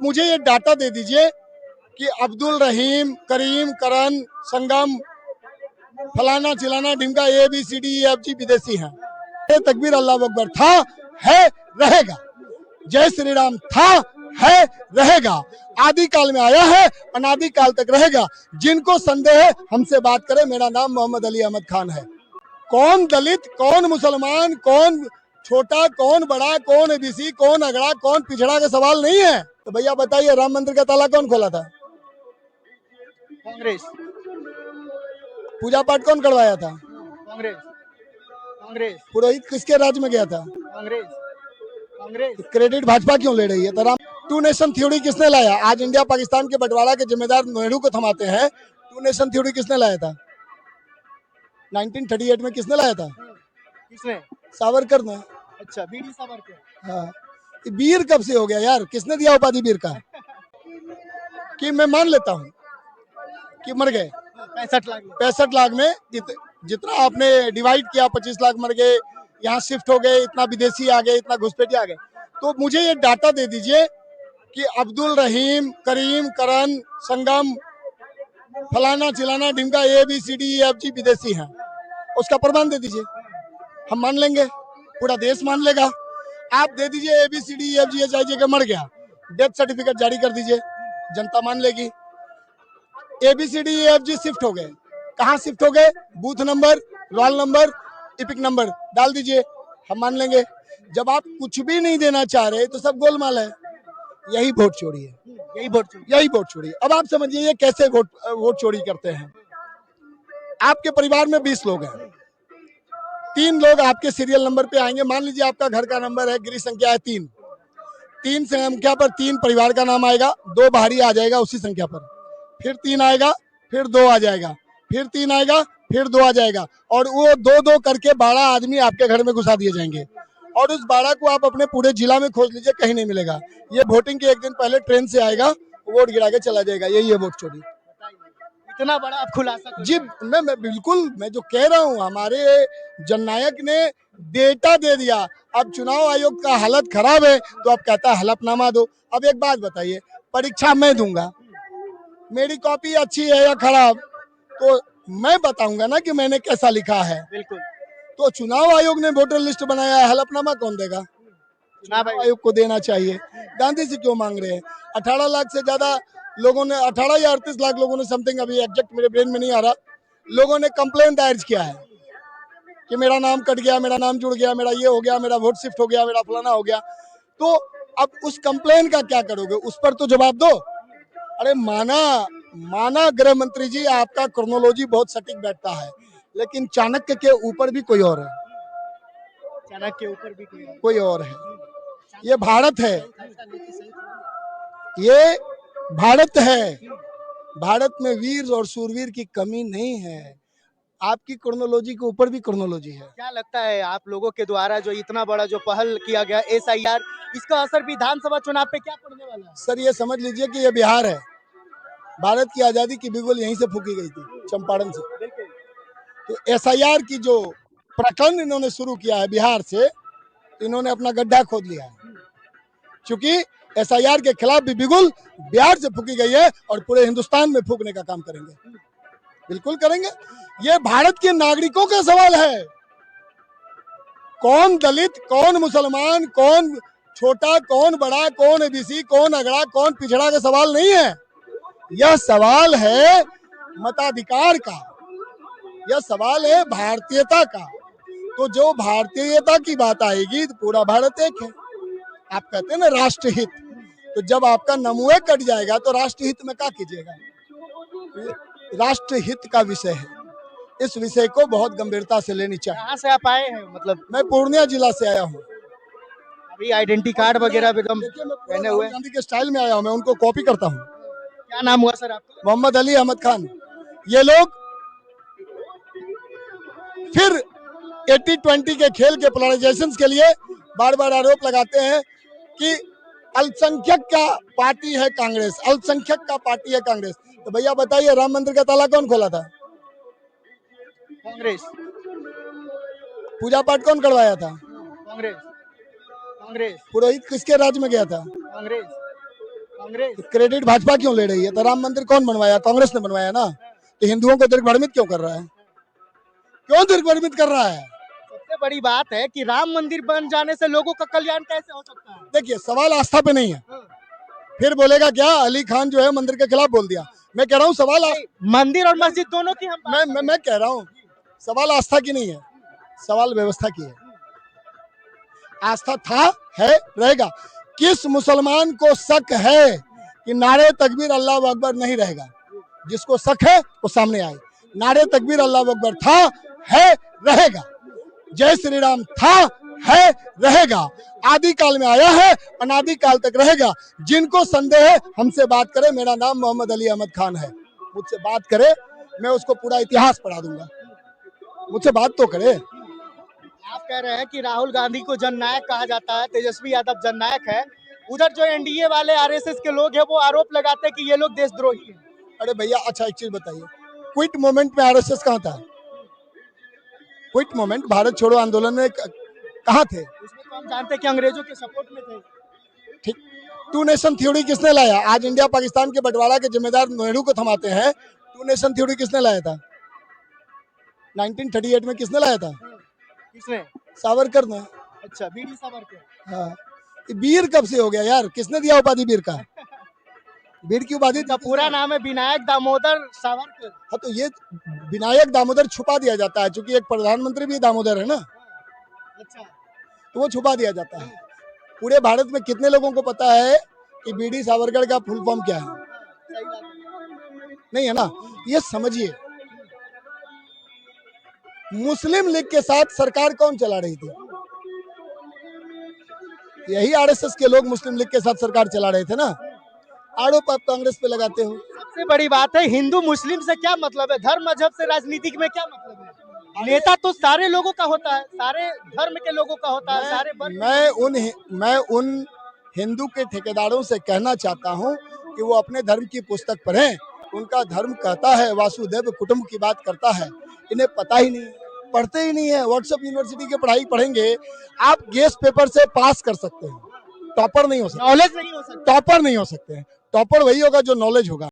आप मुझे ये डाटा दे दीजिए कि अब्दुल रहीम, करीम, करण, संगम, फलाना चिलाना ढिमका ABCDEFG विदेशी हैं। तकबीर अल्लाह अकबर था, है, रहेगा। जय श्री राम था, है, रहेगा। आदि काल में आया है, अनादि काल तक रहेगा। जिनको संदेह है हमसे बात करें। मेरा नाम मोहम्मद अली अहमद खान है। कौन दलित, कौन मुसलमान, कौन छोटा, कौन बड़ा, कौन ABC, कौन अगड़ा, कौन पिछड़ा का सवाल नहीं है। तो भैया बताइए, राम मंदिर का ताला कौन खोला था? कांग्रेस। पूजा पाठ कौन करवाया था? कांग्रेस। कांग्रेस। पुरोहित किसके राज में गया था? कांग्रेस। कांग्रेस। क्रेडिट भाजपा क्यों ले रही है? तो राम टू नेशन थ्योरी किसने लाया? आज इंडिया पाकिस्तान के बंटवारा के जिम्मेदार नेहरू को थमाते हैं। टू नेशन थ्योरी किसने लाया था? 1938 में किसने लाया था? किसने? सावरकर ने। अच्छा, बीडी सावरकर। हाँ, ये वीर कब से हो गया यार? किसने दिया उपाधि वीर का? कि मैं मान लेता हूँ कि मर गए 65 लाख में जितना आपने डिवाइड किया, 25 लाख मर गए, यहाँ शिफ्ट हो गए, इतना विदेशी आ गए, इतना घुसपैठी आ गए। तो मुझे ये डाटा दे दीजिए कि अब्दुल रहीम, करीम, करण, संगम, फलाना चिलाना ढिमका ABCDEFG विदेशी हैं। उसका प्रमाण दे दीजिए, हम मान लेंगे, पूरा देश मान लेगा। आप दे दीजिए ABCDEFG का मर गया, डेथ सर्टिफिकेट जारी कर दीजिए, जनता मान लेगी। ABCDEFG शिफ्ट हो गए, कहाँ शिफ्ट हो गए? Booth number, roll number, EPIC number डाल दीजिए, हम मान लेंगे। जब आप कुछ भी नहीं देना चाह रहे तो सब गोलमाल है। यही वोट चोरी है, यही वोट चोरी। अब आप समझिए ये कैसे वोट चोरी करते हैं। आपके परिवार में 20 लोग हैं, 3 लोग आपके सीरियल नंबर पे आएंगे। मान लीजिए आपका घर का नंबर है, गृह संख्या है 3, 3 संख्या पर 3 परिवार का नाम आएगा, 2 बाहरी आ जाएगा उसी संख्या पर, फिर 3 आएगा, फिर 2 आ जाएगा, फिर 3 आएगा, फिर 2 आ जाएगा, और वो 2-2 करके 12 आदमी आपके घर में घुसा दिए जाएंगे। और उस 12 को आप अपने पूरे जिला में खोज लीजिए, कहीं नहीं मिलेगा। ये वोटिंग के एक दिन पहले ट्रेन से आएगा, वोट गिरा के चला जाएगा। यही है वोट चोरी। इतना बड़ा आप खुलासा जी, मैं बिल्कुल, मैं जो कह रहा हूँ, हमारे जननायक ने डेटा दे दिया। अब चुनाव आयोग का हालत खराब है तो अब कहता है हलफनामा दो। अब एक बात बताइए, परीक्षा मैं दूंगा, मेरी कॉपी अच्छी है या खराब, तो मैं बताऊंगा ना कि मैंने कैसा लिखा है। बिल्कुल। तो चुनाव आयोग ने वोटर लिस्ट बनाया है, हलफनामा कौन देगा? चुनाव आयोग को देना चाहिए। गांधी जी क्यों मांग रहे हैं? 18 लाख से ज्यादा लोगों ने, 18 या 38 लाख लोगों ने, समथिंग, अभी एग्जैक्ट मेरे ब्रेन में नहीं आ रहा, लोगों ने कंप्लेंट दायर किया है कि मेरा नाम कट गया, मेरा नाम जुड़ गया, मेरा ये हो गया, मेरा वोट शिफ्ट हो गया, मेरा फलाना हो गया। तो अब उस कंप्लेन का क्या करोगे? उस पर तो जवाब दो। अरे माना गृह मंत्री जी, आपका क्रोनोलॉजी बहुत सटीक बैठता है, लेकिन चाणक्य के ऊपर भी कोई और है। चाणक्य के ऊपर भी कोई और है। ये भारत है, ये भारत है। भारत में वीर और सूरवीर की कमी नहीं है। आपकी क्रोनोलॉजी के ऊपर भी क्रोनोलॉजी है। क्या लगता है आप लोगों के द्वारा जो इतना बड़ा जो पहल किया गया SIR, इसका असर विधानसभा चुनाव पे क्या पड़ने वाला है? सर, ये समझ लीजिए कि ये बिहार है। भारत की आजादी की बिगुल यहीं से फूकी गई थी, चंपारण से। तो SIR की जो प्रकरण इन्होंने शुरू किया है बिहार से, तो इन्होंने अपना गड्ढा खोद लिया है। क्योंकि SIR के खिलाफ भी बिगुल बिहार से फूकी गई है और पूरे हिंदुस्तान में फूकने का काम करेंगे, बिल्कुल करेंगे। ये भारत के नागरिकों का सवाल है। कौन दलित, कौन मुसलमान, कौन छोटा, कौन बड़ा, कौन ABC, कौन अगड़ा, कौन पिछड़ा का सवाल नहीं है। यह सवाल है मताधिकार का, यह सवाल है भारतीयता का। तो जो भारतीयता की बात आएगी तो पूरा भारत एक है। आप कहते हैं ना राष्ट्रहित, तो जब आपका नमूए कट जाएगा तो राष्ट्रहित में क्या कीजिएगा? राष्ट्रहित का विषय है, इस विषय को बहुत गंभीरता से लेनी चाहिए। कहाँ से आप आए हैं? मतलब मैं पूर्णिया जिला से आया हूँ। अभी आइडेंटिटी कार्ड वगैरह एकदम पहने हुए गांधी के स्टाइल में आया हूँ, मैं उनको कॉपी करता हूँ। क्या नाम हुआ सर आपका? मोहम्मद अली अहमद खान। ये लोग फिर 80-20 के खेल के पोलराइजेशन के लिए बार बार आरोप लगाते हैं कि अल्पसंख्यक का पार्टी है कांग्रेस, अल्पसंख्यक का पार्टी है कांग्रेस। तो भैया बताइए, राम मंदिर का ताला कौन खोला था? कांग्रेस। पूजा पाठ कौन करवाया था? कांग्रेस। कांग्रेस। पुरोहित किसके राज में गया था? कांग्रेस। कांग्रेस। क्रेडिट भाजपा क्यों ले रही है? तो राम मंदिर कौन बनवाया? कांग्रेस ने बनवाया ना। तो हिंदुओं को दिग्भ्रमित क्यों कर रहा है? क्यों दिग्भ्रमित कर रहा है? सबसे बड़ी बात है कि राम मंदिर बन जाने से लोगों का कल्याण कैसे हो सकता है? देखिए, सवाल आस्था पे नहीं है। फिर बोलेगा क्या अली खान जो है मंदिर के खिलाफ बोल दिया? मैं कह रहा हूँ सवाल मंदिर और मस्जिद दोनों की हम बात कर रहे मैं कह रहा हूँ सवाल आस्था की नहीं है, सवाल व्यवस्था की है। आस्था था, है, रहेगा। किस मुसलमान को शक है कि नारे तकबीर अल्लाह अकबर नहीं रहेगा? जिसको शक है वो सामने आए। नारे तकबीर अल्लाह अकबर था, है, रहेगा। जय श्री राम था, है, रहेगा। आदि काल में आया है, अनादि काल तक रहेगा। जिनको संदेह है हमसे बात करे। मेरा नाम मोहम्मद अली अहमद खान है। मुझसे बात करे, मैं उसको पूरा इतिहास पढ़ा दूंगा। मुझसे बात तो करे। आप कह रहे हैं कि राहुल गांधी को जननायक कहा जाता है, तेजस्वी यादव जननायक है। उधर जो एनडीए वाले आरएसएस के लोग हैं वो आरोप लगाते हैं कि ये लोग देशद्रोही हैं। अरे भैया, अच्छा एक चीज बताइए, क्विट मोमेंट में आरएसएस कहाँ था? क्विट मोमेंट, भारत छोड़ो आंदोलन में कहाँ थे? उसमें तो हम जानते हैं कि अंग्रेजों के सपोर्ट में थे। ठीक। टू नेशन थ्योरी किसने लाया? आज इंडिया पाकिस्तान के बंटवारा के जिम्मेदार नेहरू को थमाते हैं। टू नेशन थ्योरी किसने लाया था? 1938 में किसने लाया था? किसने? सावरकर ने। अच्छा, बीडी सावरकर। हाँ, ये वीर कब से हो गया यार? किसने दिया उपाधि वीर का? वीर की उपाधि इनका पूरा नाम है विनायक दामोदर सावरकर। हाँ, तो ये विनायक दामोदर छुपा दिया जाता है, क्योंकि एक प्रधानमंत्री भी दामोदर है ना, अच्छा, तो वो छुपा दिया जाता है। पूरे भारत में कितने लोगों को पता है कि बीडी सावरकर का फुल फॉर्म क्या है? सही बात है। नहीं है ना। ये समझिए, मुस्लिम लीग के साथ सरकार कौन चला रही थी? यही आरएसएस के लोग मुस्लिम लीग के साथ सरकार चला रहे थे ना। आरोप आप कांग्रेस पे लगाते हो। सबसे बड़ी बात है, हिंदू मुस्लिम से क्या मतलब है? धर्म मजहब से राजनीति में क्या मतलब है? नेता तो सारे लोगों का होता है, सारे धर्म के लोगों का होता है, सारे वर्ग। मैं उन हिंदू के ठेकेदारों से कहना चाहता हूं कि वो अपने धर्म की पुस्तक पढ़ें। उनका धर्म कहता है वासुदेव कुटुंब की बात करता है। इन्हें पता ही नहीं, पढ़ते ही नहीं है। व्हाट्सएप यूनिवर्सिटी की पढ़ाई पढ़ेंगे, आप गेस्ट पेपर से पास कर सकते हैं, टॉपर नहीं हो सकते। नॉलेज नहीं हो सकता। टॉपर नहीं हो सकते हैं। टॉपर वही होगा जो नॉलेज होगा।